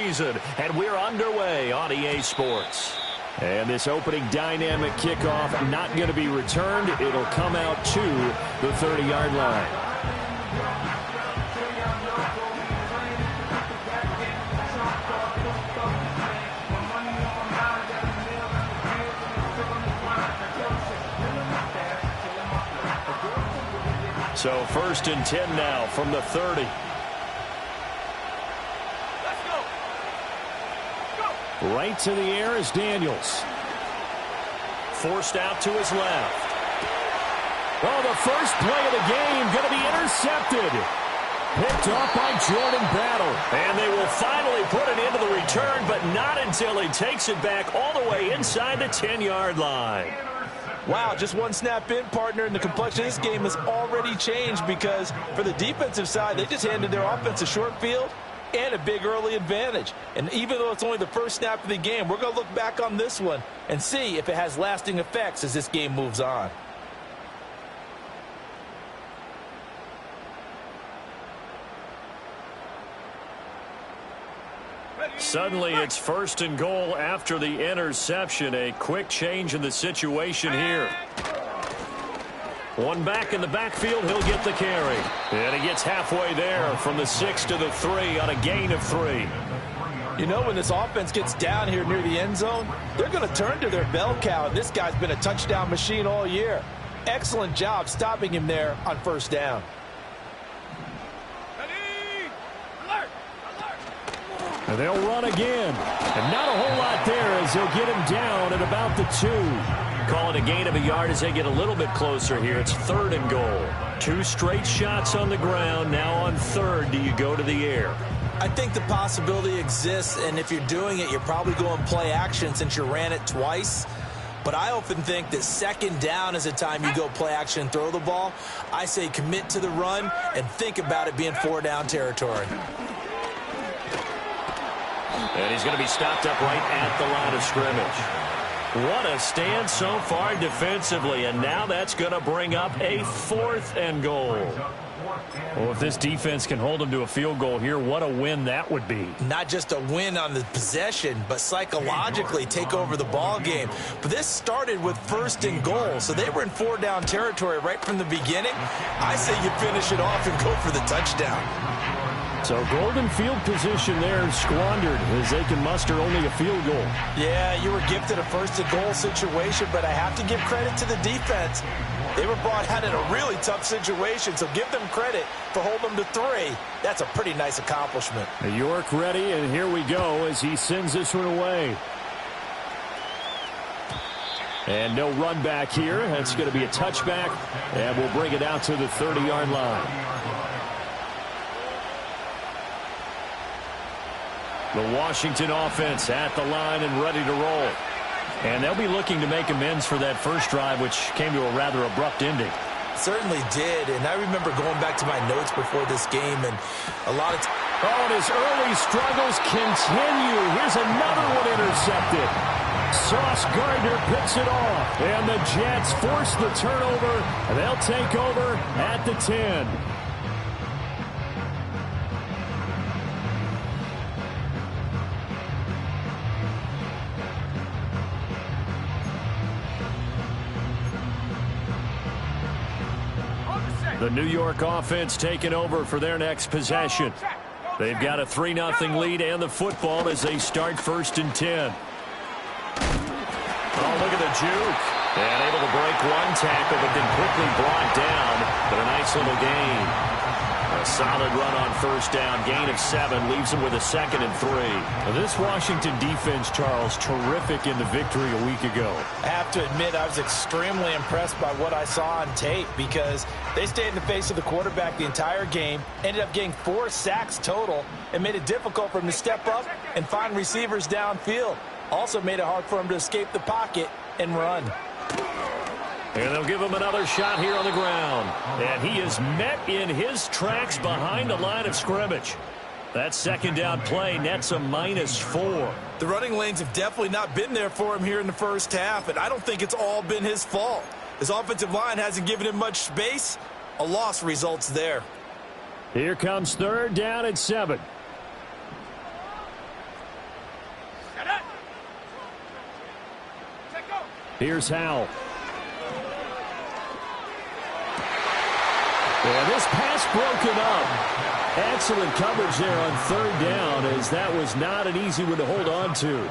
season, and we're underway on EA Sports. And this opening dynamic kickoff not going to be returned. It'll come out to the 30-yard line. So 1st and 10 now from the 30. Let's go. Right to the air is Daniels. Forced out to his left. Oh, the first play of the game going to be intercepted. Picked off by Jordan Battle. And they will finally put an end to the return, but not until he takes it back all the way inside the 10-yard line. Wow, just one snap in, partner, and the complexion of this game has already changed because for the defensive side, they just handed their offense a short field and a big early advantage. And even though it's only the first snap of the game, we're going to look back on this one and see if it has lasting effects as this game moves on. Suddenly, it's 1st and goal after the interception. A quick change in the situation here. One back in the backfield, he'll get the carry. And he gets halfway there from the 6 to the 3 on a gain of 3. You know, when this offense gets down here near the end zone, they're going to turn to their bell cow. And this guy's been a touchdown machine all year. Excellent job stopping him there on 1st down. And they'll run again. And not a whole lot there as he'll get him down at about the 2. Call it a gain of a yard as they get a little bit closer here. It's 3rd and goal. 2 straight shots on the ground. Now on 3rd, do you go to the air? I think the possibility exists, and if you're doing it, you're probably going play action since you ran it twice. But I often think that 2nd down is the time you go play action and throw the ball. I say commit to the run and think about it being 4-down territory. And he's going to be stopped up right at the line of scrimmage. What a stand so far defensively, and now that's going to bring up a 4th and goal. Well, if this defense can hold them to a field goal here, what a win that would be. Not just a win on the possession, but psychologically take over the ball game. But this started with 1st and goal, so they were in 4-down territory right from the beginning. I say you finish it off and go for the touchdown. So golden field position there squandered as they can muster only a field goal. Yeah, you were gifted a 1st and goal situation, but I have to give credit to the defense. They were brought out in a really tough situation, so give them credit for holding them to 3. That's a pretty nice accomplishment. York ready, and here we go as he sends this one away. And no run back here. That's going to be a touchback, and we'll bring it out to the 30-yard line. The Washington offense at the line and ready to roll. And they'll be looking to make amends for that first drive, which came to a rather abrupt ending. Certainly did, and I remember going back to my notes before this game, and a lot of and his early struggles continue. Here's another one intercepted. Sauce Gardner picks it off, and the Jets force the turnover, and they'll take over at the 10. The New York offense taking over for their next possession. They've got a 3-0 lead and the football as they start 1st and 10. Oh, look at the juke. And able to break one tackle, but then quickly brought down. But a nice little gain. A solid run on 1st down. Gain of 7 leaves them with a 2nd and 3. Now, this Washington defense, Charles, terrific in the victory a week ago. I have to admit I was extremely impressed by what I saw on tape because they stayed in the face of the quarterback the entire game, ended up getting 4 sacks total, and made it difficult for him to step up and find receivers downfield. Also made it hard for him to escape the pocket and run. And they'll give him another shot here on the ground. And he is met in his tracks behind the line of scrimmage. That 2nd down play nets a -4. The running lanes have definitely not been there for him here in the first half, and I don't think it's all been his fault. His offensive line hasn't given him much space. A loss results there. Here comes 3rd down and 7. Here's Howell. And this pass broken up. Excellent coverage there on third down, as that was not an easy one to hold on to.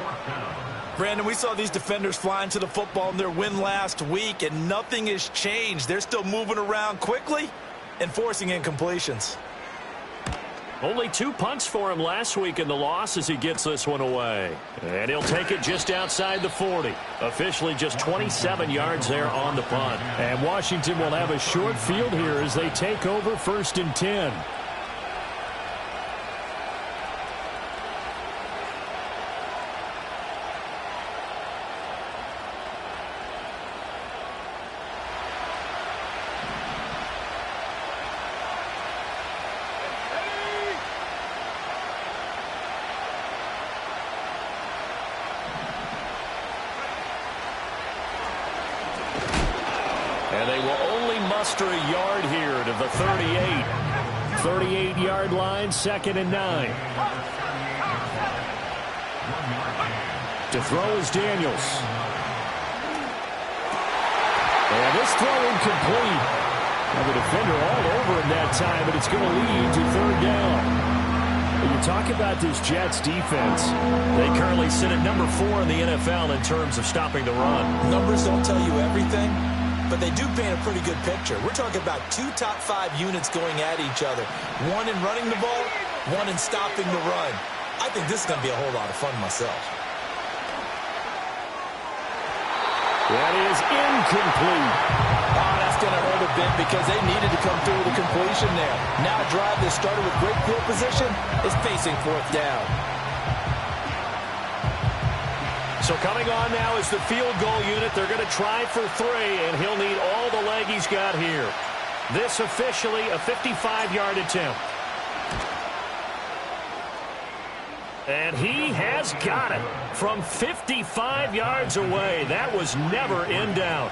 Brandon, we saw these defenders flying to the football in their win last week, and nothing has changed. They're still moving around quickly and forcing incompletions. Only 2 punts for him last week in the loss as he gets this one away. And he'll take it just outside the 40. Officially just 27 yards there on the punt. And Washington will have a short field here as they take over 1st and 10. And they will only muster a yard here to the 38. 38-yard line, 2nd and 9. To throw is Daniels. And this throw incomplete. And the defender all over him that time, but it's going to lead to 3rd down. When you talk about this Jets defense, they currently sit at number 4 in the NFL in terms of stopping the run. Numbers don't tell you everything, but they do paint a pretty good picture. We're talking about 2 top 5 units going at each other. One in running the ball, one in stopping the run. I think this is going to be a whole lot of fun myself. That is incomplete. Oh, that's going to hurt a bit because they needed to come through with a completion there. Now a drive that started with great field position is facing 4th down. So coming on now is the field goal unit. They're going to try for 3, and he'll need all the leg he's got here. This officially a 55-yard attempt. And he has got it from 55 yards away. That was never in doubt.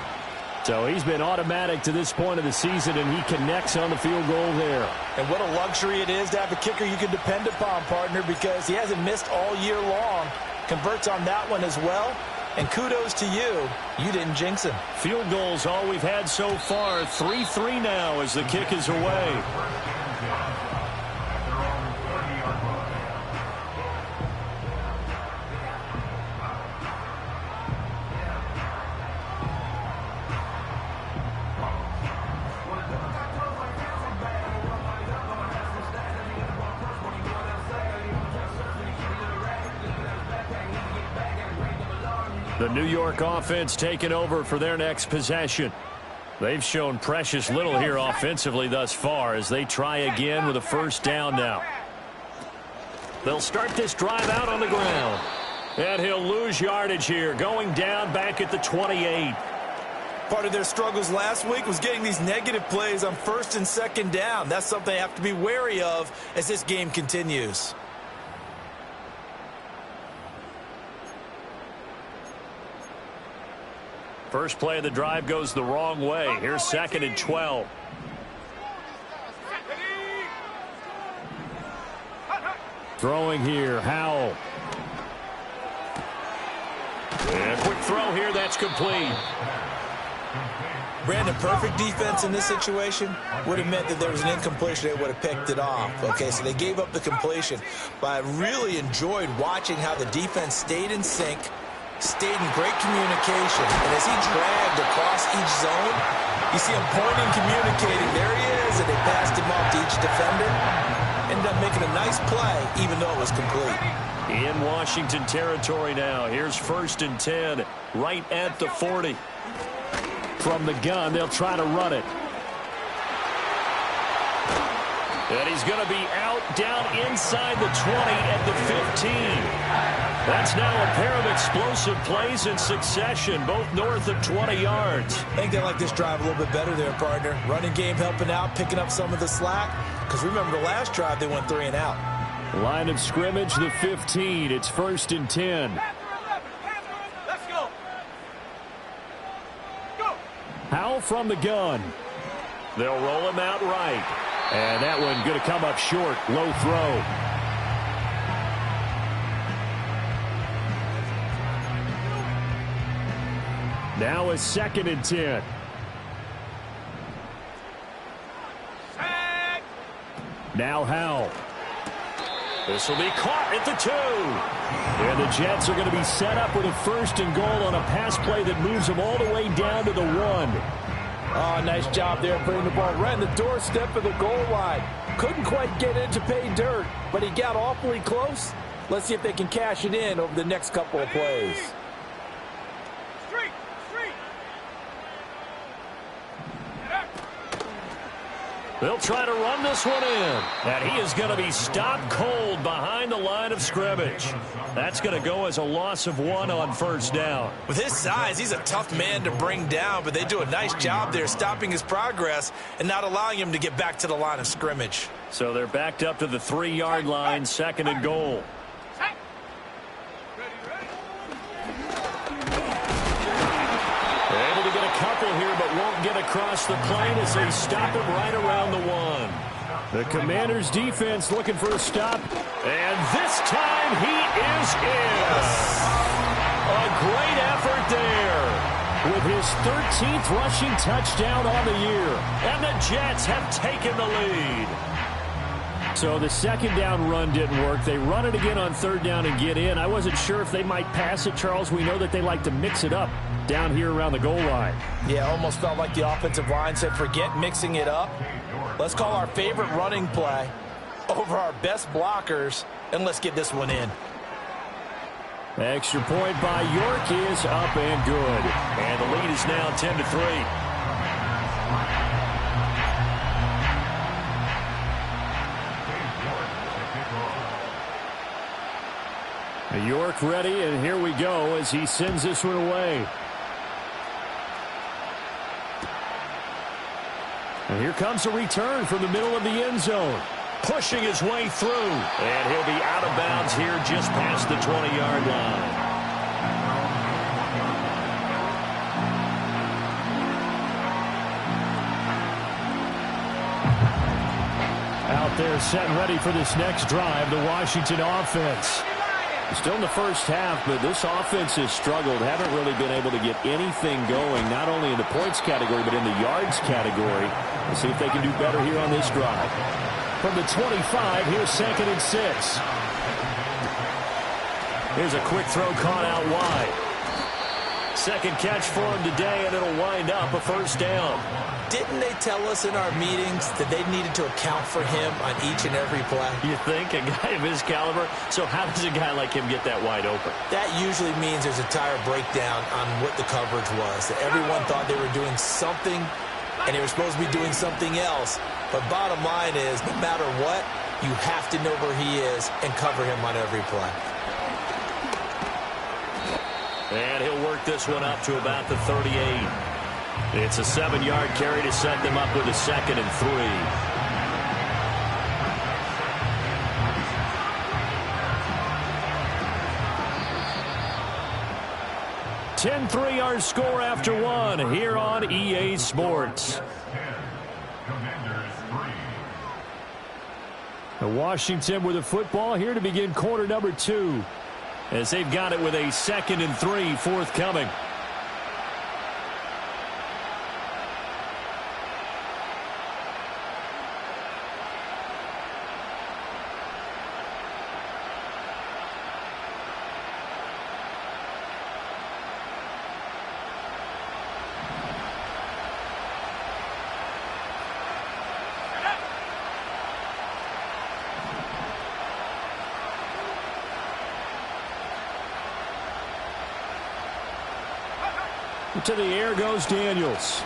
So he's been automatic to this point of the season, and he connects on the field goal there. And what a luxury it is to have a kicker you can depend upon, partner, because he hasn't missed all year long. Converts on that one as well. And kudos to you. You didn't jinx him. Field goals all we've had so far. 3-3 now as the kick is away. The New York offense taking over for their next possession. They've shown precious little here offensively thus far as they try again with a 1st down now. They'll start this drive out on the ground. And he'll lose yardage here, going down back at the 28. Part of their struggles last week was getting these negative plays on 1st and 2nd down. That's something they have to be wary of as this game continues. First play of the drive goes the wrong way. Here's 2nd and 12. Throwing here, Howell. And a quick throw here, that's complete. Brandon, perfect defense in this situation would have meant that there was an incompletion. They would have picked it off. Okay, so they gave up the completion. But I really enjoyed watching how the defense stayed in sync, stayed in great communication. And as he dragged across each zone, you see him pointing, communicating. There he is, and they passed him off to each defender. Ended up making a nice play, even though it was complete. In Washington territory now. Here's 1st and 10, right at the 40. From the gun, they'll try to run it. And he's going to be out down inside the 20 at the 15. That's now a pair of explosive plays in succession, both north of 20 yards. I think they like this drive a little bit better there, partner. Running game helping out, picking up some of the slack. Because remember, the last drive, they went 3 and out. Line of scrimmage, the 15. It's 1st and 10. Let's go. Howell from the gun. They'll roll him out right. And that one going to come up short. Low throw. Now a 2nd and 10. Now Howell. This will be caught at the 2. And the Jets are going to be set up with a 1st and goal on a pass play that moves them all the way down to the 1. Oh, nice job there putting the ball right in the doorstep of the goal line. Couldn't quite get it to pay dirt, but he got awfully close. Let's see if they can cash it in over the next couple of plays. They'll try to run this one in. And he is going to be stopped cold behind the line of scrimmage. That's going to go as a loss of 1 on 1st down. With his size, he's a tough man to bring down, but they do a nice job there stopping his progress and not allowing him to get back to the line of scrimmage. So they're backed up to the 3-yard line, 2nd and goal. Able to get a couple here, but won't get across the plane as they stop him right around the 1. The Commanders' defense looking for a stop. And this time he is in. A great effort there. With his 13th rushing touchdown on the year. And the Jets have taken the lead. So the 2nd down run didn't work. They run it again on 3rd down and get in. I wasn't sure if they might pass it, Charles. We know that they like to mix it up down here around the goal line. Yeah, almost felt like the offensive line said, forget mixing it up. Let's call our favorite running play over our best blockers, and let's get this one in. Extra point by York is up and good. And the lead is now 10-3. York ready, and here we go as he sends this one away. And here comes a return from the middle of the end zone. Pushing his way through. And he'll be out of bounds here just past the 20-yard line. Out there set and ready for this next drive, the Washington offense. Still in the first half, but this offense has struggled. Haven't really been able to get anything going, not only in the points category, but in the yards category. Let's see if they can do better here on this drive. From the 25, here's 2nd and 6. Here's a quick throw caught out wide. 2nd catch for him today, and it'll wind up a 1st down. Didn't they tell us in our meetings that they needed to account for him on each and every play? You think? A guy of his caliber? So how does a guy like him get that wide open? That usually means there's a tire breakdown on what the coverage was. That everyone thought they were doing something, and they were supposed to be doing something else. But bottom line is, no matter what, you have to know where he is and cover him on every play. And he'll work this one up to about the 38. It's a 7-yard carry to set them up with a 2nd and 3. 10-3 our score after 1 here on EA Sports. Washington with the football here to begin quarter number 2. As they've got it with a 2nd and 3 forthcoming. To the air goes Daniels.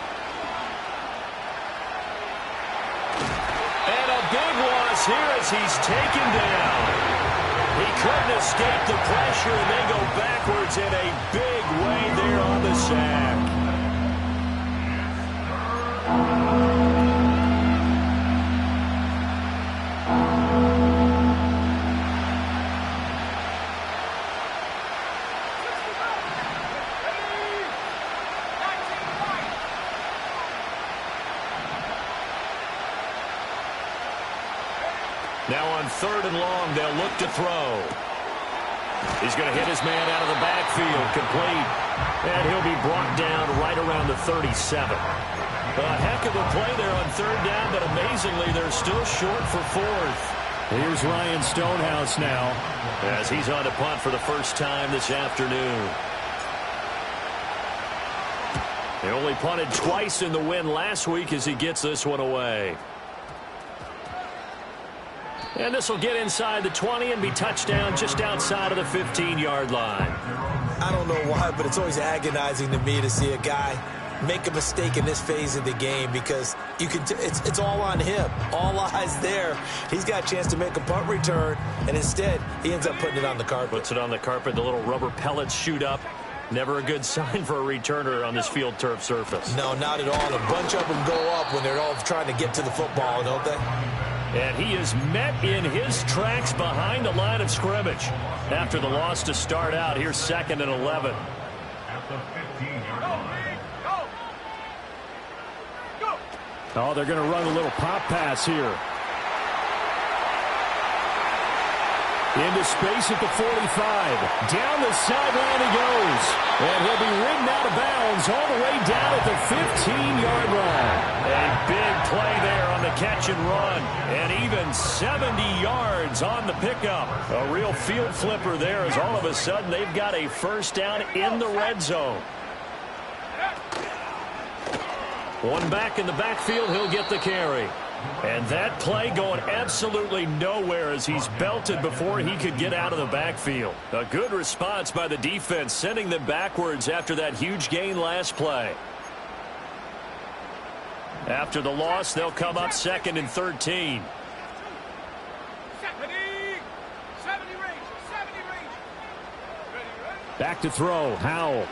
And a big loss here as he's taken down. He couldn't escape the pressure, and they go backwards in a big way there on the sack. Now on 3rd and long, they'll look to throw. He's going to hit his man out of the backfield, complete. And he'll be brought down right around the 37. A heck of a play there on third down, but amazingly, they're still short for fourth. Here's Ryan Stonehouse now, as he's on to punt for the first time this afternoon. They only punted twice in the win last week as he gets this one away. And this will get inside the 20 and be touchdown just outside of the 15-yard line. I don't know why, but it's always agonizing to me to see a guy make a mistake in this phase of the game, because you can it's all on him. All eyes there. He's got a chance to make a punt return, and instead he ends up putting it on the carpet. Puts it on the carpet. The little rubber pellets shoot up. Never a good sign for a returner on this field turf surface. No, not at all. And a bunch of them go up when they're all trying to get to the football, don't they? And he is met in his tracks behind the line of scrimmage. After the loss to start out, here's 2nd and 11. Oh, they're going to run a little pop pass here. Into space at the 45. Down the sideline he goes. And he'll be ridden out of bounds all the way down at the 15-yard line. A big play there on the catch and run. And even 70 yards on the pickup. A real field flipper there, as all of a sudden they've got a first down in the red zone. One back in the backfield, he'll get the carry. And that play going absolutely nowhere as he's belted before he could get out of the backfield. A good response by the defense, sending them backwards after that huge gain last play. After the loss, they'll come up 2nd and 13. 70 range. Back to throw, Howell.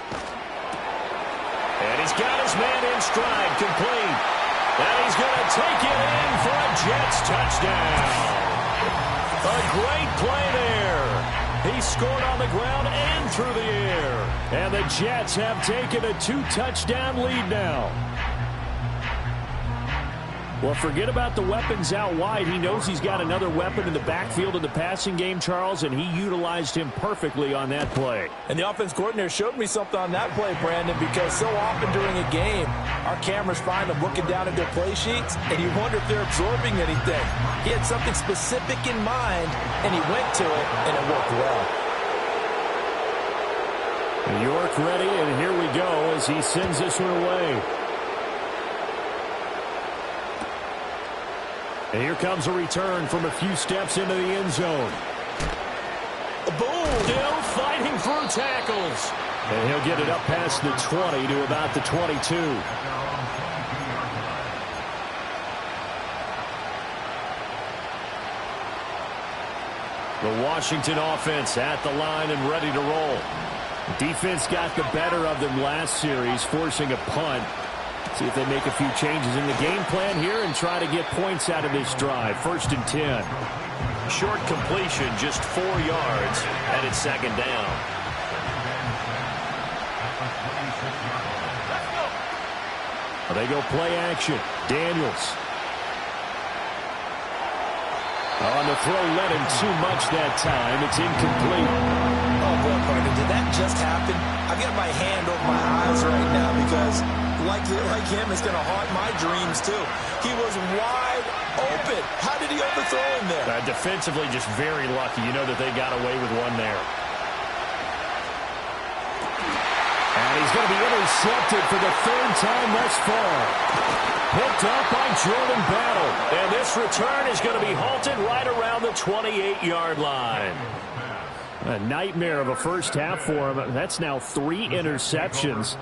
And he's got his man in stride, complete. And he's going to take it in for a Jets touchdown. A great play there. He scored on the ground and through the air. And the Jets have taken a 2-touchdown lead now. Well, forget about the weapons out wide. He knows he's got another weapon in the backfield in the passing game, Charles, and he utilized him perfectly on that play. And the offense coordinator showed me something on that play, Brandon, because so often during a game, our cameras find them looking down at their play sheets, and you wonder if they're absorbing anything. He had something specific in mind, and he went to it, and it worked well. York ready, and here we go as he sends this one away. And here comes a return from a few steps into the end zone. Boom! Still fighting through tackles. And he'll get it up past the 20 to about the 22. The Washington offense at the line and ready to roll. Defense got the better of them last series, forcing a punt. See if they make a few changes in the game plan here and try to get points out of this drive. 1st and 10. Short completion, just 4 yards, and it's 2nd down. They go play action. Daniels. On the throw, let him too much that time. It's incomplete. Oh, boy, partner, did that just happen? I've got my hand over my eyes right now because, like him, it's going to haunt my dreams, too. He was wide open. How did he overthrow him there? Defensively, just very lucky. You know that they got away with one there. And he's going to be intercepted for the 3rd time thus far. Picked up by Jordan Battle. And this return is going to be halted right around the 28-yard line. A nightmare of a first half for him. That's now 3 interceptions.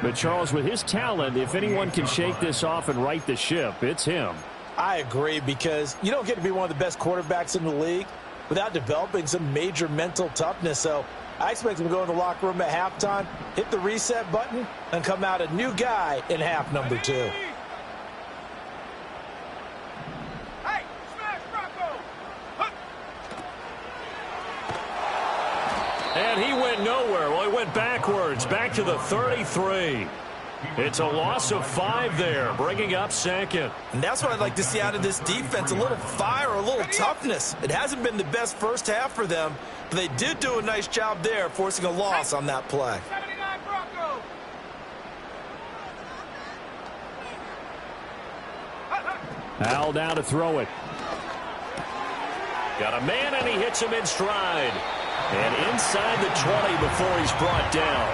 But Charles, with his talent, if anyone can shake this off and right the ship, it's him. I agree, because you don't get to be one of the best quarterbacks in the league without developing some major mental toughness. So I expect him to go in the locker room at halftime, hit the reset button, and come out a new guy in half number 2. Hey, smash Rocco! Huh. And he went nowhere. Well, he went backwards, back to the 33. It's a loss of 5 there, bringing up second. And that's what I'd like to see out of this defense, a little fire, a little toughness. It hasn't been the best first half for them, but they did do a nice job there, forcing a loss on that play. 79 Broncos. Howell now to throw it. Got a man, and he hits him in stride. And inside the 20 before he's brought down.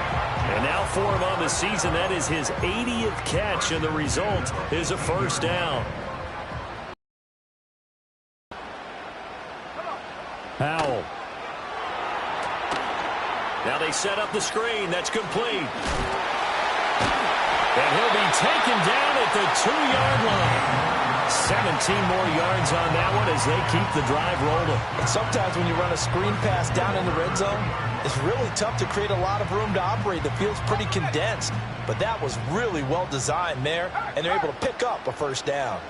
And now for him on the season, that is his 80th catch, and the result is a first down. Howell. Now they set up the screen. That's complete. And he'll be taken down at the 2-yard line. 17 more yards on that one as they keep the drive rolling. And sometimes when you run a screen pass down in the red zone, it's really tough to create a lot of room to operate. The field's pretty condensed. But that was really well designed there, and they're able to pick up a first down.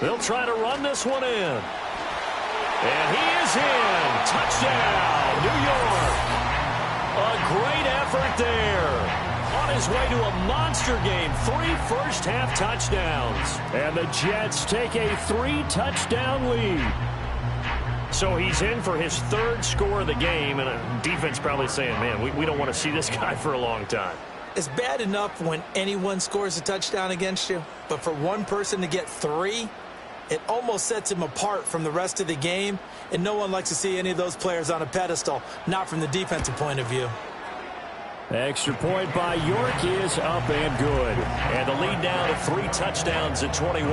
They'll try to run this one in. And he is in. Touchdown, New York. A great effort there. On his way to a monster game. 3 first-half touchdowns. And the Jets take a 3-touchdown lead. So he's in for his 3rd score of the game. And the defense probably saying, man, we don't want to see this guy for a long time. It's bad enough when anyone scores a touchdown against you. But for one person to get 3, it almost sets him apart from the rest of the game, and no one likes to see any of those players on a pedestal, not from the defensive point of view. Extra point by York is up and good. And the lead down to 3 touchdowns at 21.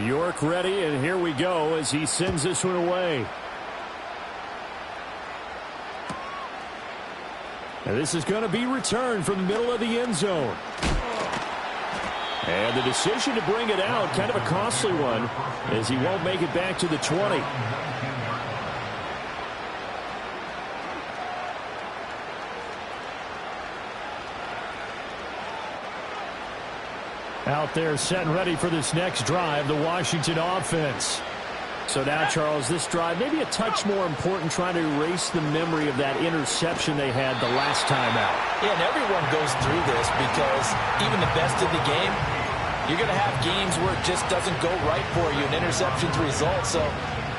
York ready, and here we go as he sends this one away. And this is going to be returned from the middle of the end zone. And the decision to bring it out, kind of a costly one, as he won't make it back to the 20. Out there set and ready for this next drive, the Washington offense. So now, Charles, this drive maybe a touch more important, trying to erase the memory of that interception they had the last time out. Yeah, and everyone goes through this because even the best in the game, you're going to have games where it just doesn't go right for you, and interceptions result. So,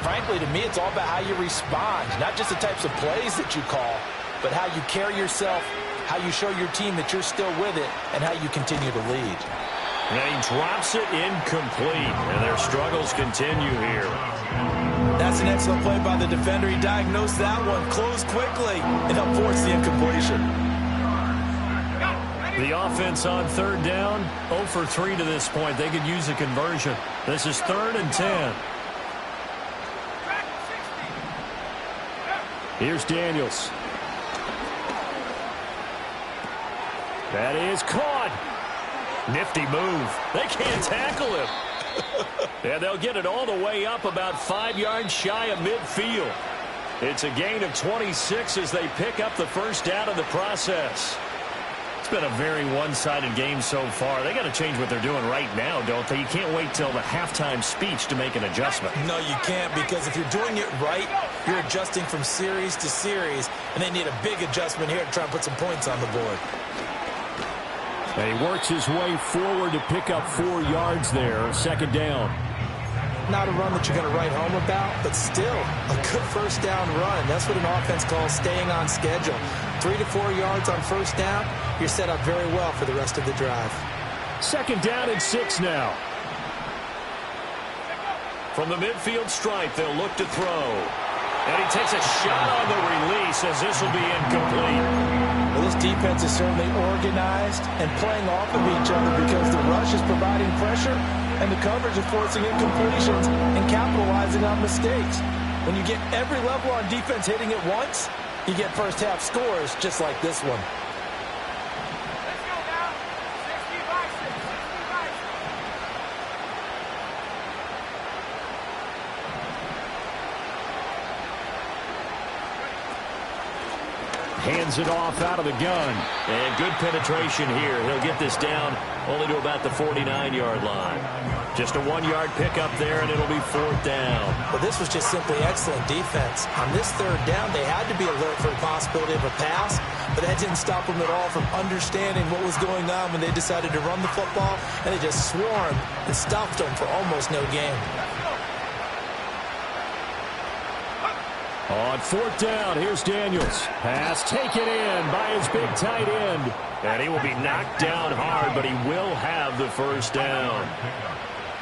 frankly, to me, it's all about how you respond, not just the types of plays that you call, but how you carry yourself, how you show your team that you're still with it, and how you continue to lead. And he drops it incomplete, and their struggles continue here. That's an excellent play by the defender. He diagnosed that one, closed quickly, and helped force the incompletion. The offense on 3rd down, 0 for 3 to this point. They could use a conversion. This is 3rd and 10. Here's Daniels. That is caught. Nifty move. They can't tackle him. And they'll get it all the way up about 5 yards shy of midfield. It's a gain of 26 as they pick up the first down in the process. It's been a very one-sided game so far. They got to change what they're doing right now, don't they? You can't wait till the halftime speech to make an adjustment. No, you can't, because if you're doing it right, you're adjusting from series to series, and they need a big adjustment here to try and put some points on the board. And he works his way forward to pick up 4 yards there. 2nd down. Not a run that you're going to write home about, but still a good first down run. That's what an offense calls staying on schedule. 3 to 4 yards on first down, you're set up very well for the rest of the drive. 2nd down and 6 now. From the midfield stripe, they'll look to throw. And he takes a shot on the release as this will be incomplete. Well, this defense is certainly organized and playing off of each other because the rush is providing pressure and the coverage is forcing incompletions and capitalizing on mistakes. When you get every level on defense hitting it once, you get first half scores just like this one. Let's go now. 60-6. 60-6. hands it off out of the gun. And good penetration here. He'll get this down only to about the 49-yard line. Just a 1-yard pickup there, and it'll be 4th down. Well, this was just simply excellent defense. On this 3rd down, they had to be alert for the possibility of a pass, but that didn't stop them at all from understanding what was going on when they decided to run the football, and they just swarmed and stopped them for almost no gain. On 4th down, here's Daniels. Pass taken in by his big tight end. And he will be knocked down hard, but he will have the 1st down.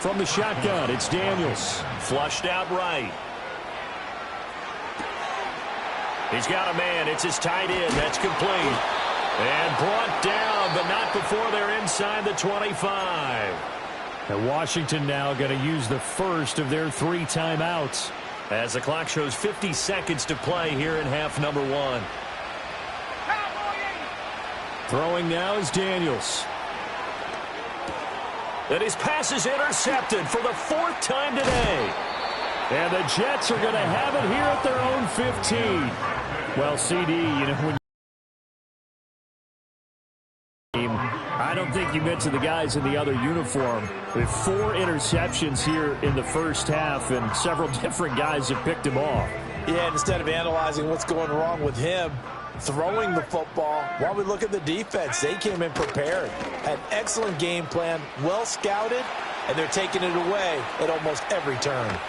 From the shotgun, it's Daniels. Flushed out right. He's got a man. It's his tight end. That's complete. And brought down, but not before they're inside the 25. And Washington now going to use the first of their 3 timeouts. As the clock shows 50 seconds to play here in half number 1. Throwing now is Daniels. And his pass is intercepted for the 4th time today. And the Jets are going to have it here at their own 15. Well, CD, you know, when I don't think you mentioned the guys in the other uniform. With 4 interceptions here in the first half, and several different guys have picked him off. Yeah, instead of analyzing what's going wrong with him, throwing the football, while we look at the defense, they came in prepared. Had excellent game plan, well scouted, and they're taking it away at almost every turn.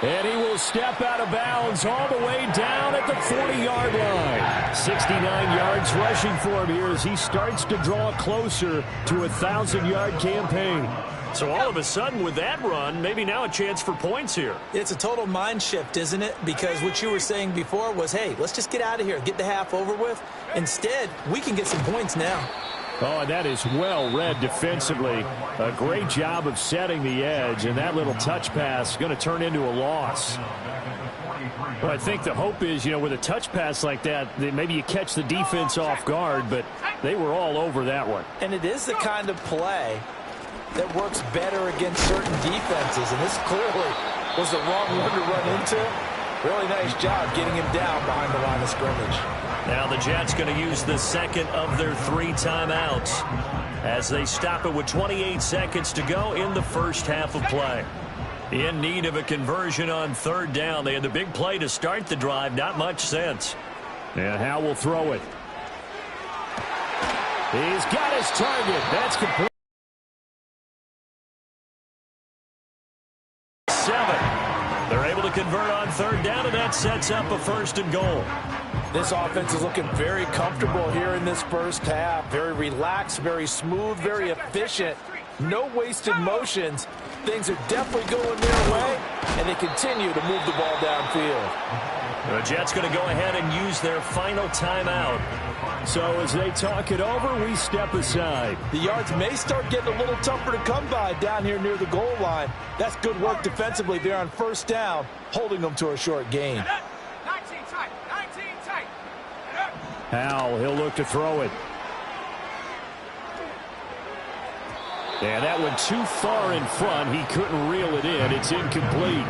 And he will step out of bounds all the way down at the 40-yard line. 69 yards rushing for him here as he starts to draw closer to a 1,000-yard campaign. So all of a sudden with that run, maybe now a chance for points here. It's a total mind shift, isn't it? Because what you were saying before was, hey, let's just get out of here, get the half over with. Instead, we can get some points now. Oh, and that is well read defensively. A great job of setting the edge, and that little touch pass is going to turn into a loss. Well, I think the hope is, you know, with a touch pass like that, maybe you catch the defense off guard, but they were all over that one. And it is the kind of play that works better against certain defenses, and this clearly was the wrong one to run into. Really nice job getting him down behind the line of scrimmage. Now the Jets going to use the second of their 3 timeouts as they stop it with 28 seconds to go in the first half of play. In need of a conversion on 3rd down. They had the big play to start the drive. Not much sense. And Howe will throw it. He's got his target. That's complete. 7. They're able to convert on 3rd down, and that sets up a 1st and goal. This offense is looking very comfortable here in this first half. Very relaxed, very smooth, very efficient. No wasted motions. Things are definitely going their way, and they continue to move the ball downfield. The Jets going to go ahead and use their final timeout. So as they talk it over, we step aside. The yards may start getting a little tougher to come by down here near the goal line. That's good work defensively there on 1st down, holding them to a short gain. 19 tight, 19 tight. Howe, he'll look to throw it. And that went too far in front. He couldn't reel it in. It's incomplete.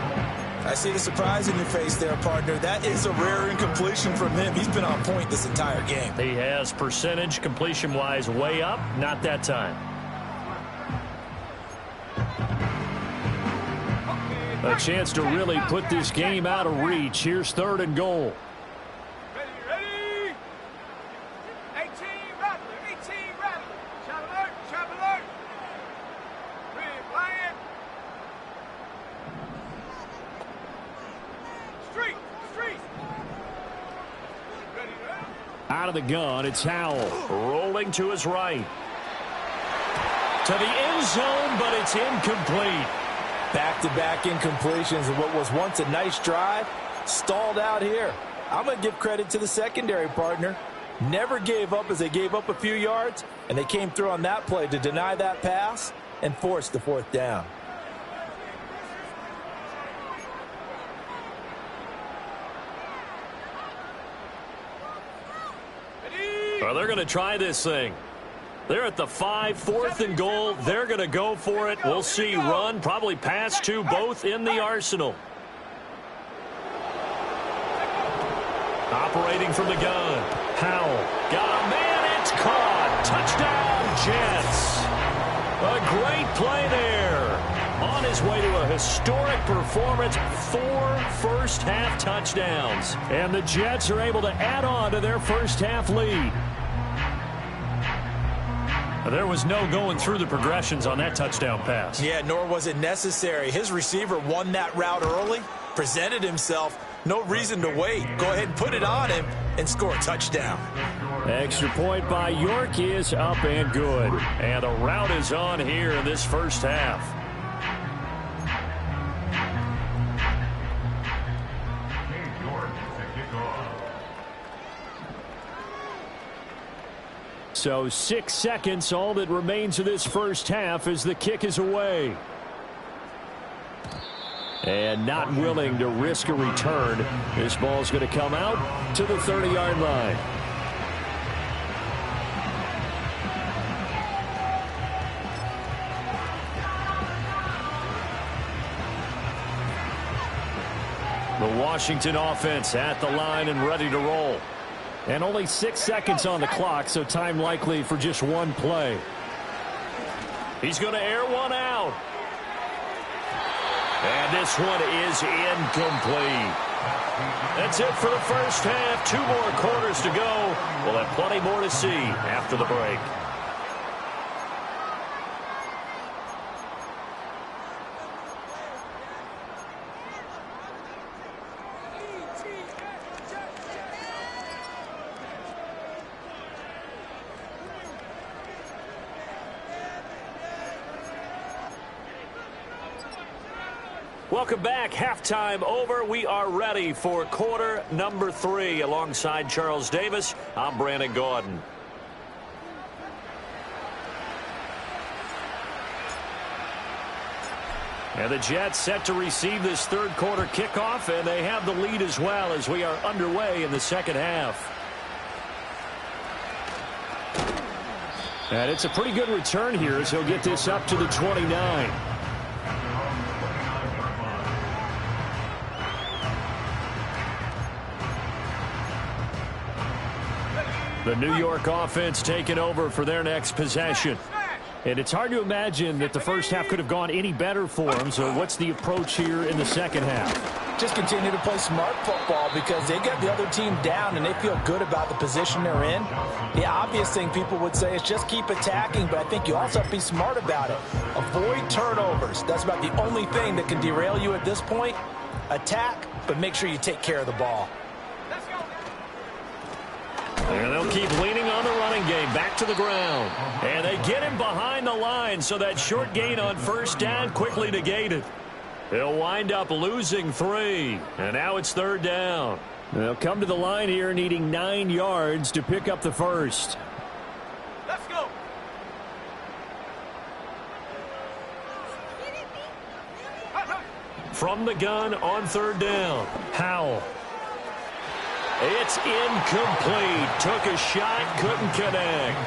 I see the surprise in your face there, partner. That is a rare incompletion from him. He's been on point this entire game. He has percentage completion-wise way up. Not that time. A chance to really put this game out of reach. Here's 3rd and goal. Ready? 18 Rattler, 18 Rattler. Trap alert. Playing. Street. Ready. Out of the gun, it's Howell. Rolling to his right. To the end zone, but it's incomplete. Back-to-back incompletions of what was once a nice drive, stalled out here. I'm going to give credit to the secondary, partner. Never gave up as they gave up a few yards, and they came through on that play to deny that pass and force the 4th down. Well, they're going to try this thing. They're at the 5, 4th and goal. They're going to go for it. We'll see run, probably pass to both in the arsenal. Operating from the gun. Howell got a man. It's caught. Touchdown, Jets. A great play there. On his way to a historic performance, 4 first-half touchdowns. And the Jets are able to add on to their first-half lead. There was no going through the progressions on that touchdown pass. Yeah, nor was it necessary. His receiver won that route early, presented himself. No reason to wait. Go ahead and put it on him and score a touchdown. Extra point by York is up and good. And the route is on here in this first half. So 6 seconds, all that remains of this first half as the kick is away. And not willing to risk a return. This ball's going to come out to the 30-yard line. The Washington offense at the line and ready to roll. And only 6 seconds on the clock, so time likely for just one play. He's going to air one out. And this one is incomplete. That's it for the first half. 2 more quarters to go. We'll have plenty more to see after the break. Welcome back. Halftime over. We are ready for quarter number 3. Alongside Charles Davis, I'm Brandon Gaudin. And the Jets set to receive this third quarter kickoff, and they have the lead as well as we are underway in the second half. And it's a pretty good return here as he'll get this up to the 29. The New York offense taking over for their next possession. And it's hard to imagine that the first half could have gone any better for them. So what's the approach here in the second half? Just continue to play smart football because they get the other team down and they feel good about the position they're in. The obvious thing people would say is just keep attacking, but I think you also have to be smart about it. Avoid turnovers. That's about the only thing that can derail you at this point. Attack, but make sure you take care of the ball. And they'll keep leaning on the running game. Back to the ground. And they get him behind the line, so that short gain on first down quickly negated. They'll wind up losing 3. And now it's third down. They'll come to the line here needing 9 yards to pick up the first. Let's go. From the gun on third down. Howell. It's incomplete. Took a shot, couldn't connect.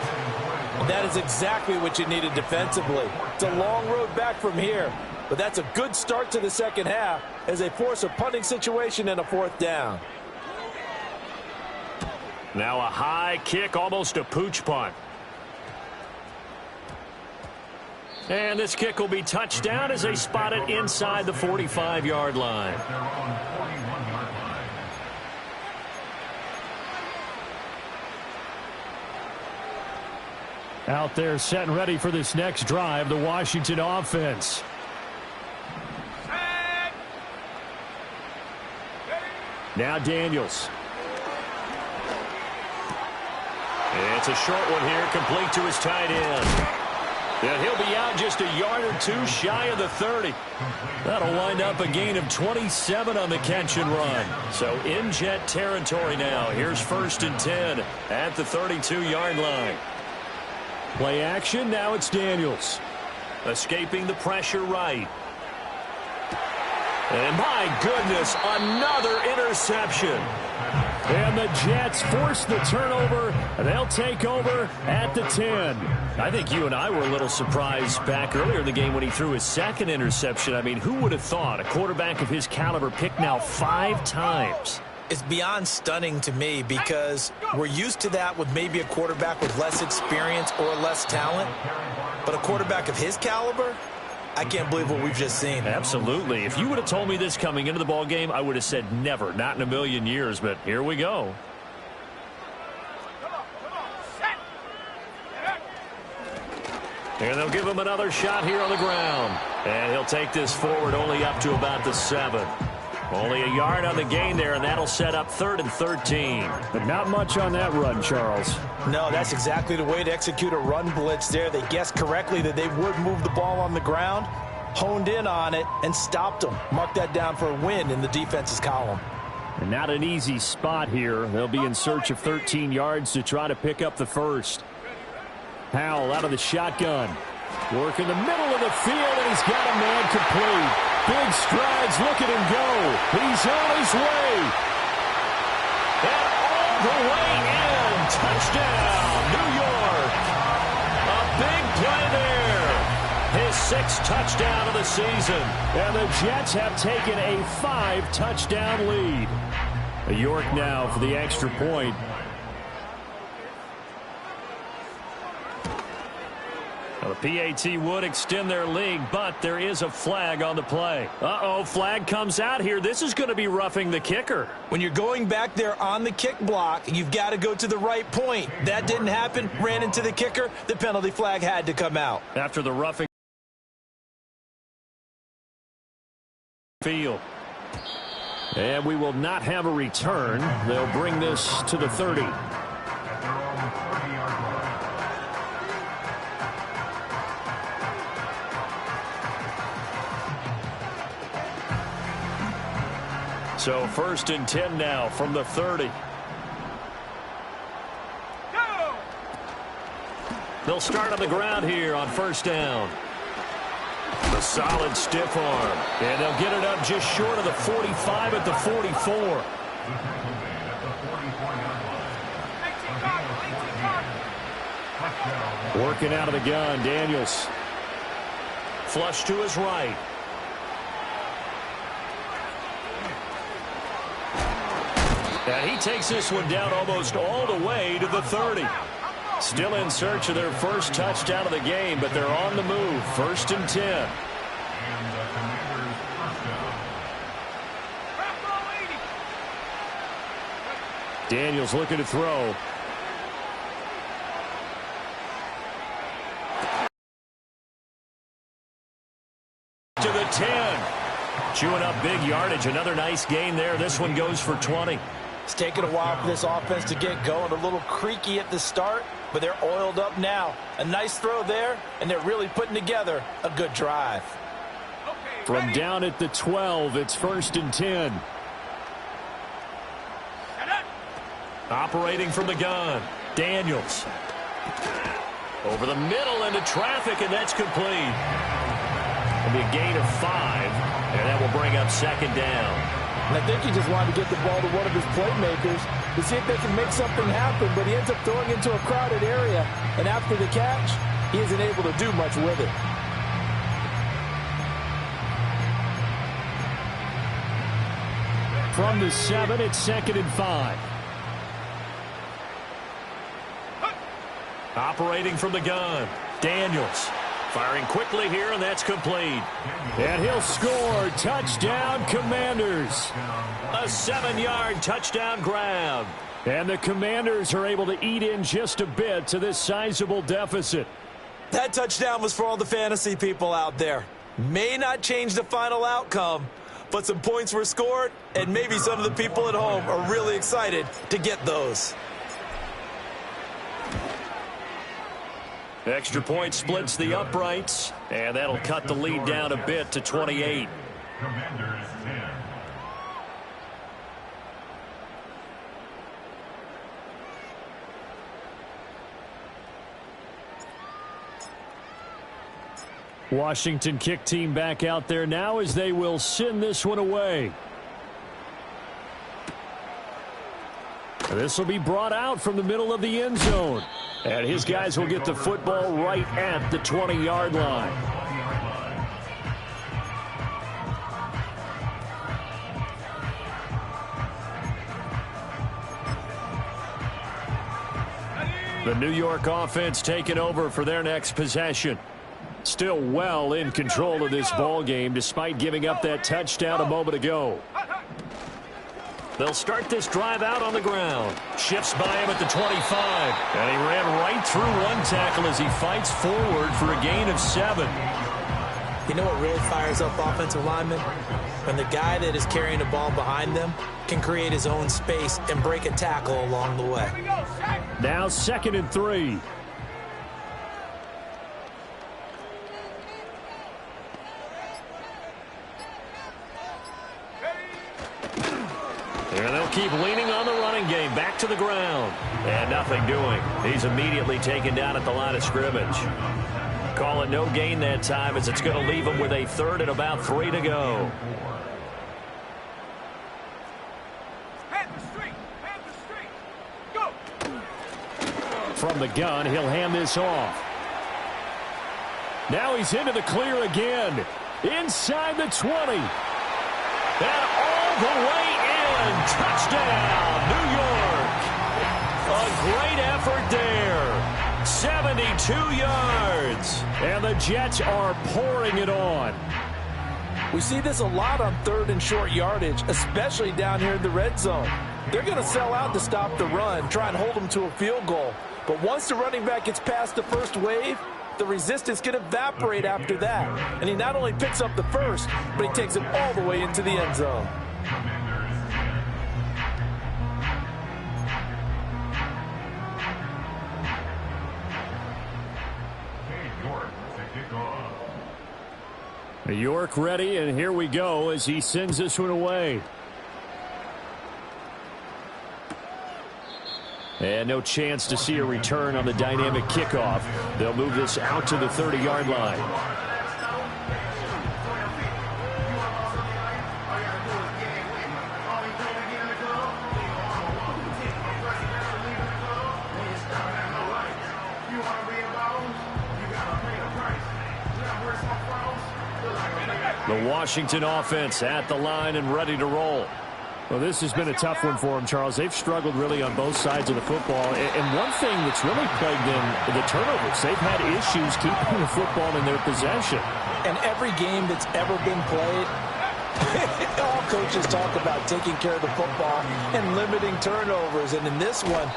That is exactly what you needed defensively. It's a long road back from here, but that's a good start to the second half as they force a punting situation and a fourth down. Now a high kick, almost a pooch punt. And this kick will be touched down as they spot it inside the 45-yard line. Out there set and ready for this next drive, the Washington offense. Now Daniels. It's a short one here, complete to his tight end. And he'll be out just a yard or 2 shy of the 30. That'll wind up a gain of 27 on the catch and run. So in Jet territory now. Here's 1st and 10 at the 32-yard line. Play action, now it's Daniels. Escaping the pressure right. And my goodness, another interception. And the Jets force the turnover. They'll take over at the 10. I think you and I were a little surprised back earlier in the game when he threw his second interception. I mean, who would have thought a quarterback of his caliber picked now 5 times? It's beyond stunning to me because we're used to that with maybe a quarterback with less experience or less talent. But a quarterback of his caliber, I can't believe what we've just seen. Absolutely. If you would have told me this coming into the ball game, I would have said never, not in a million years. But here we go. And they'll give him another shot here on the ground. And he'll take this forward only up to about the 7. Only a yard on the gain there, and that'll set up 3rd and 13. But not much on that run, Charles. No, that's exactly the way to execute a run blitz there. They guessed correctly that they would move the ball on the ground, honed in on it, and stopped them. Mark that down for a win in the defense's column. And not an easy spot here. They'll be in search of 13 yards to try to pick up the first. Powell out of the shotgun. Work in the middle of the field, and he's got a man complete. Big strides. Look at him go. He's on his way. And all the way in. Touchdown, New York. A big play there. His 6th touchdown of the season. And the Jets have taken a 5-touchdown lead. York now for the extra point. The PAT would extend their lead, but there is a flag on the play. Uh-oh, flag comes out here. This is going to be roughing the kicker. When you're going back there on the kick block, you've got to go to the right point. That didn't happen. Ran into the kicker. The penalty flag had to come out. After the roughing field. And we will not have a return. They'll bring this to the 30. So 1st and 10 now from the 30. They'll start on the ground here on 1st down. A solid stiff arm. And they'll get it up just short of the 45 at the 44. Working out of the gun, Daniels. Flush to his right. And he takes this one down almost all the way to the 30. Still in search of their first touchdown of the game, but they're on the move. 1st and 10. Daniels looking to throw. To the 10. Chewing up big yardage. Another nice gain there. This one goes for 20. It's taken a while for this offense to get going. A little creaky at the start, but they're oiled up now. A nice throw there, and they're really putting together a good drive. From down at the 12, it's 1st and 10. Operating from the gun. Daniels. Over the middle into traffic, and that's complete. It'll be a gain of 5, and that will bring up 2nd down. And I think he just wanted to get the ball to one of his playmakers to see if they can make something happen, but he ends up throwing into a crowded area, and after the catch, he isn't able to do much with it. From the 7, it's 2nd and 5. Operating from the gun. Daniels. Firing quickly here, and that's complete. And he'll score. Touchdown, Commanders. A 7-yard touchdown grab. And the Commanders are able to eat in just a bit to this sizable deficit. That touchdown was for all the fantasy people out there. May not change the final outcome, but some points were scored, and maybe some of the people at home are really excited to get those. Extra point splits the uprights, and that'll cut the lead down a bit to 28. Commanders 10. Washington kick team back out there now as they will send this one away. This will be brought out from the middle of the end zone. And his guys will get the football right at the 20-yard line. The New York offense taking over for their next possession. Still well in control of this ball game despite giving up that touchdown a moment ago. They'll start this drive out on the ground. Shifts by him at the 25. And he ran right through one tackle as he fights forward for a gain of 7. You know what really fires up offensive linemen? When the guy that is carrying the ball behind them can create his own space and break a tackle along the way. Now 2nd and 3. And they'll keep leaning on the running game. Back to the ground. And nothing doing. He's immediately taken down at the line of scrimmage. Call it no gain that time as it's going to leave him with a 3rd and about 3 to go. Go! From the gun, he'll hand this off. Now he's into the clear again. Inside the 20. And all the way in. Touchdown, New York. A great effort there. 72 yards. And the Jets are pouring it on. We see this a lot on 3rd and short yardage, especially down here in the red zone. They're going to sell out to stop the run, try and hold them to a field goal. But once the running back gets past the first wave, the resistance can evaporate after that. And he not only picks up the first, but he takes it all the way into the end zone. York ready, and here we go as he sends this one away. And no chance to see a return on the dynamic kickoff. They'll move this out to the 30-yard line. The Washington offense at the line and ready to roll. Well, this has been a tough one for them, Charles. They've struggled really on both sides of the football. And one thing that's really plagued them, the turnovers. They've had issues keeping the football in their possession. And every game that's ever been played, all coaches talk about taking care of the football and limiting turnovers. And in this one,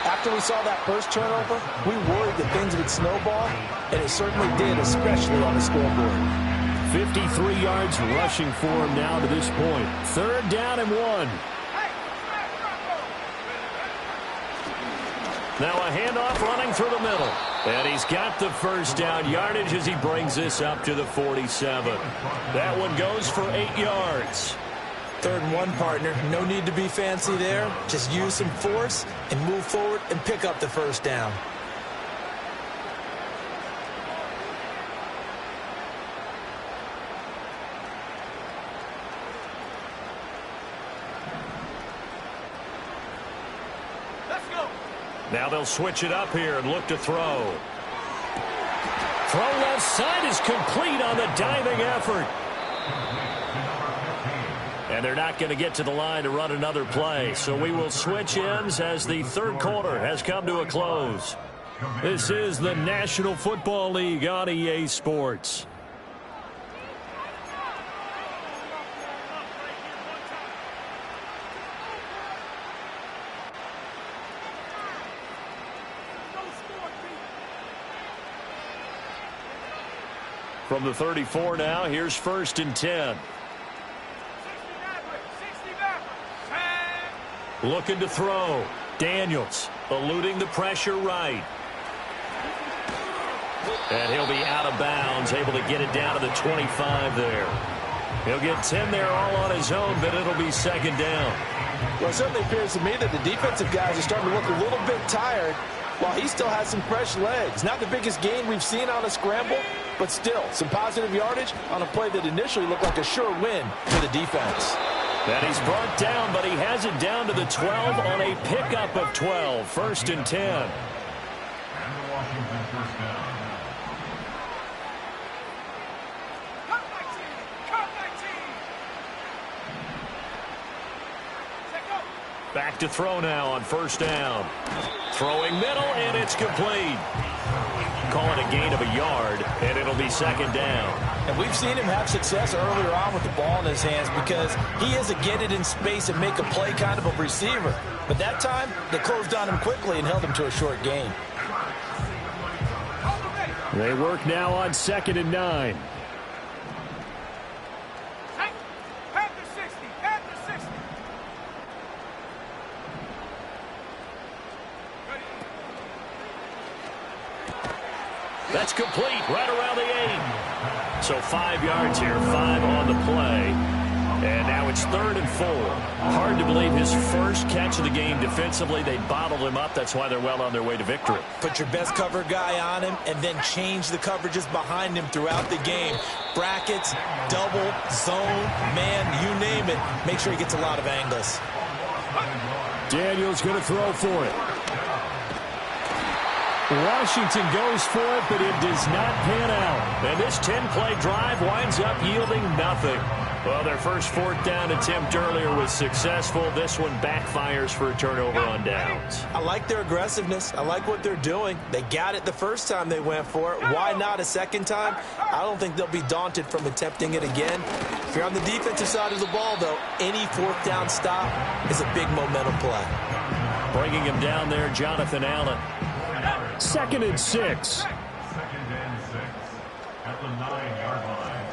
after we saw that first turnover, we worried that things would snowball, and it certainly did, especially on the scoreboard. 53 yards rushing for him now to this point. 3rd down and 1. Now a handoff running through the middle. And he's got the first down yardage as he brings this up to the 47. That one goes for 8 yards. 3rd and 1, partner. No need to be fancy there. Just use some force and move forward and pick up the first down. Now they'll switch it up here and look to throw. Throw left side is complete on the diving effort. And they're not going to get to the line to run another play. So we will switch ends as the 3rd quarter has come to a close. This is the National Football League on EA Sports. From the 34 now, here's 1st and 10. Looking to throw. Daniels eluding the pressure right. And he'll be out of bounds, able to get it down to the 25 there. He'll get 10 there all on his own, but it'll be 2nd down. Well, it certainly appears to me that the defensive guys are starting to look a little bit tired while he still has some fresh legs. Not the biggest gain we've seen on a scramble, but still some positive yardage on a play that initially looked like a sure win for the defense. And he's brought down, but he has it down to the 12 on a pickup of 12. 1st and 10. And the Washington first down. Back to throw now on first down. Throwing middle, and it's complete. Call it a gain of a yard, and it'll be second down. And we've seen him have success earlier on with the ball in his hands because he is a get it in space and make a play kind of a receiver. But that time, they closed on him quickly and held him to a short gain. They work now on 2nd and 9. That's complete right around the 8. So 5 yards here, 5 on the play. And now it's 3rd and 4. Hard to believe his first catch of the game defensively. They bottled him up. That's why they're well on their way to victory. Put your best cover guy on him and then change the coverages behind him throughout the game. Brackets, double, zone, man, you name it. Make sure he gets a lot of angles. Daniels going to throw for it. Washington goes for it, but it does not pan out. And this 10-play drive winds up yielding nothing. Well, their first 4th down attempt earlier was successful. This one backfires for a turnover on downs. I like their aggressiveness. I like what they're doing. They got it the first time they went for it. Why not a second time? I don't think they'll be daunted from attempting it again. If you're on the defensive side of the ball, though, any 4th down stop is a big momentum play. Bringing him down there, Jonathan Allen. 2nd and 6. 2nd and 6 at the 9-yard line.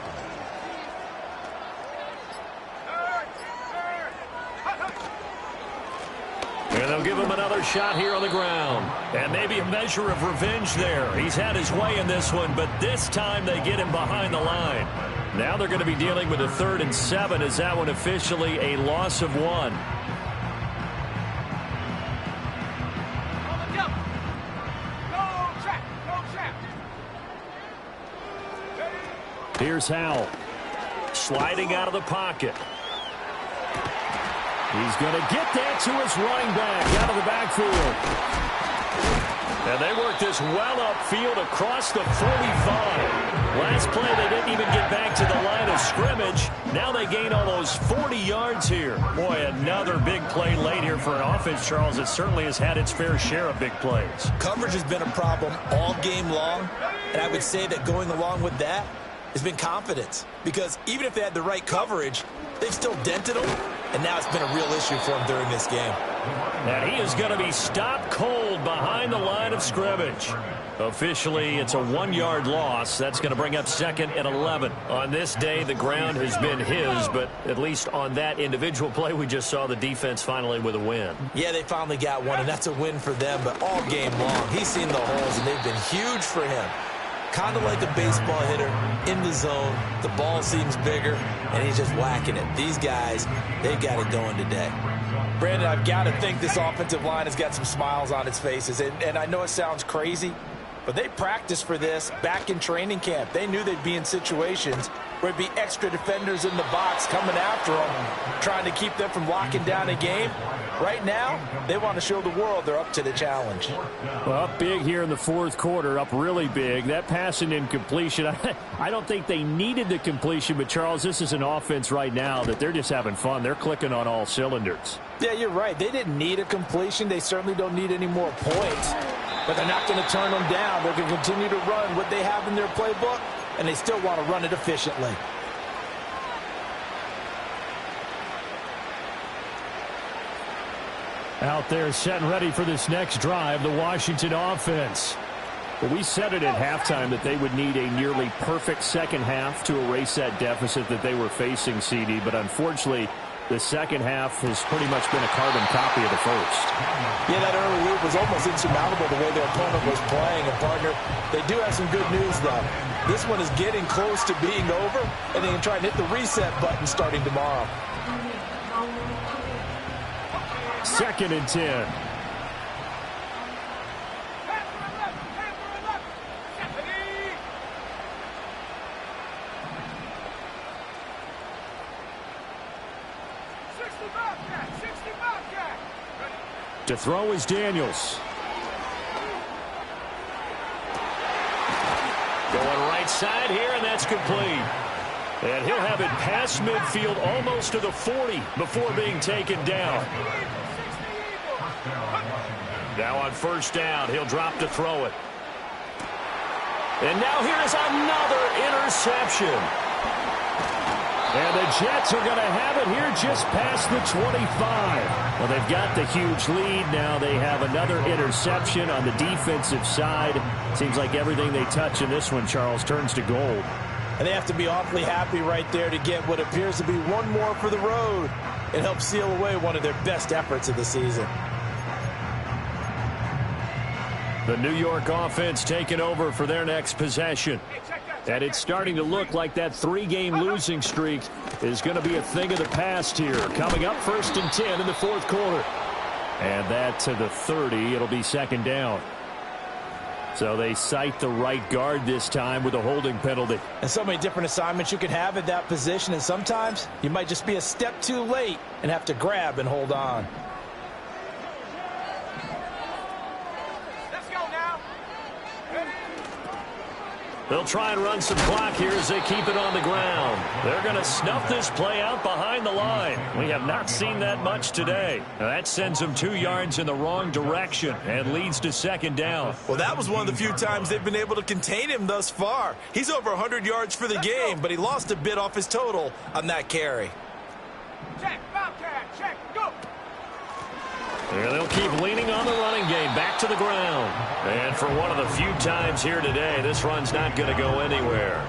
And they'll give him another shot here on the ground. And maybe a measure of revenge there. He's had his way in this one, but this time they get him behind the line. Now they're going to be dealing with a 3rd and 7. Is that one officially a loss of 1? Here's Howell. Sliding out of the pocket. He's going to get that to his running back out of the backfield. And they work this well upfield across the 45. Last play, they didn't even get back to the line of scrimmage. Now they gain almost 40 yards here. Boy, another big play late here for an offense, Charles. It certainly has had its fair share of big plays. Coverage has been a problem all game long, and I would say that going along with that has been confidence. Because even if they had the right coverage, they've still dented them, and now it's been a real issue for them during this game. And he is going to be stopped cold behind the line of scrimmage. Officially, it's a 1-yard loss. That's going to bring up 2nd and 11. On this day, the ground has been his, but at least on that individual play, we just saw the defense finally with a win. Yeah, they finally got one, and that's a win for them, but all game long, he's seen the holes, and they've been huge for him. Kind of like a baseball hitter in the zone. The ball seems bigger, and he's just whacking it. These guys, they've got it going today. Brandon, I've got to think this offensive line has got some smiles on its faces. And I know it sounds crazy, but they practiced for this back in training camp. They knew they'd be in situations where it'd be extra defenders in the box coming after them, trying to keep them from locking down a game. Right now, they want to show the world they're up to the challenge. Well, up big here in the 4th quarter, up really big. That pass and incompletion, I don't think they needed the completion, but Charles, this is an offense right now that they're just having fun. They're clicking on all cylinders. Yeah, you're right. They didn't need a completion. They certainly don't need any more points. But they're not going to turn them down. They're going to continue to run what they have in their playbook, and they still want to run it efficiently. Out there set and ready for this next drive, the Washington offense. Well, we said it at halftime that they would need a nearly perfect second half to erase that deficit that they were facing, CD, but unfortunately, the second half has pretty much been a carbon copy of the first. Yeah, that early lead was almost insurmountable the way their opponent was playing. And, partner, they do have some good news, though. This one is getting close to being over, and they can try and hit the reset button starting tomorrow. 2nd and 10. To throw is Daniels. Going right side here, and that's complete. And he'll have it past midfield almost to the 40 before being taken down. Now on first down, he'll drop to throw it. And now here is another interception. And the Jets are going to have it here just past the 25. Well, they've got the huge lead. Now they have another interception on the defensive side. Seems like everything they touch in this one, Charles, turns to gold. And they have to be awfully happy right there to get what appears to be one more for the road. It helps seal away one of their best efforts of the season. The New York offense taking over for their next possession. And it's starting to look like that 3-game losing streak is going to be a thing of the past here. Coming up 1st and 10 in the 4th quarter. And that to the 30. It'll be 2nd down. So they cite the right guard this time with a holding penalty. And so many different assignments you can have at that position. And sometimes you might just be a step too late and have to grab and hold on. They'll try and run some clock here as they keep it on the ground. They're going to snuff this play out behind the line. We have not seen that much today. Now that sends them 2 yards in the wrong direction and leads to 2nd down. Well, that was one of the few times they've been able to contain him thus far. He's over 100 yards for the game, but he lost a bit off his total on that carry. Check, Bobcat, check, go. Yeah, they'll keep leaning on the running game, back to the ground. And for one of the few times here today, this run's not going to go anywhere.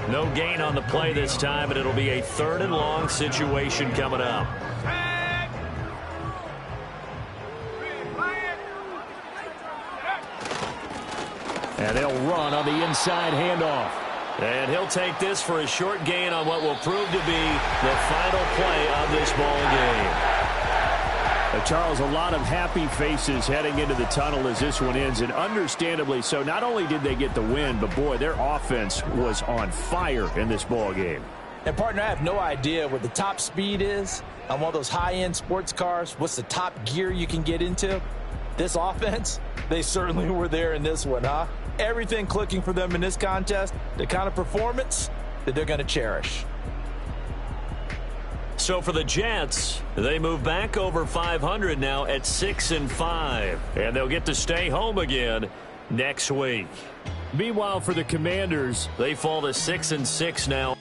No gain on the play this time, and it'll be a 3rd and long situation coming up. And they'll run on the inside handoff. And he'll take this for a short gain on what will prove to be the final play of this ball game. Charles, a lot of happy faces heading into the tunnel as this one ends, and understandably so. Not only did they get the win, but boy, their offense was on fire in this ball game. And partner, I have no idea what the top speed is on one of those high-end sports cars. What's the top gear you can get into? This offense, they certainly were there in this one, huh? Everything clicking for them in this contest, the kind of performance that they're going to cherish. So for the Jets, they move back over 500 now at 6-5. And they'll get to stay home again next week. Meanwhile, for the Commanders, they fall to 6-6 now.